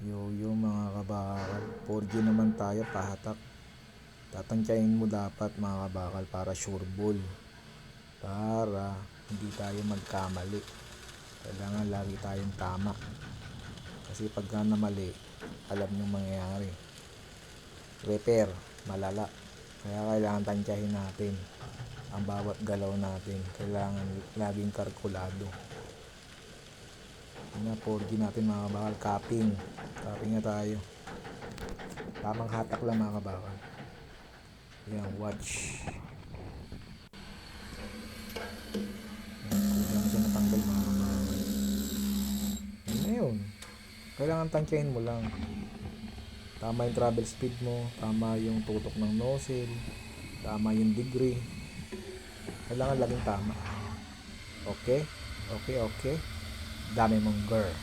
Yo mga kabakal, 4G naman tayo pahatak. Tatantyahin mo dapat mga kabakal para sure ball. Para hindi tayo magkamali. Kailangan lagi tayong tama. Kasi pagka namali, alam nyo mangyayari. Repair, malala. Kaya kailangan tantyahin natin ang bawat galaw natin. Kailangan laging kalkulado. Na 4G natin mga kabakal, capping na tayo, tamang hatak lang mga kabakal. Yan, watch. Kulang siya natanggal mga kabakal. Yan na yun, kailangan tansyahin mo lang. Tama yung travel speed mo, tama yung tutok ng nozzle, tama yung degree. Kailangan laging tama. Okay? Dami mong girl.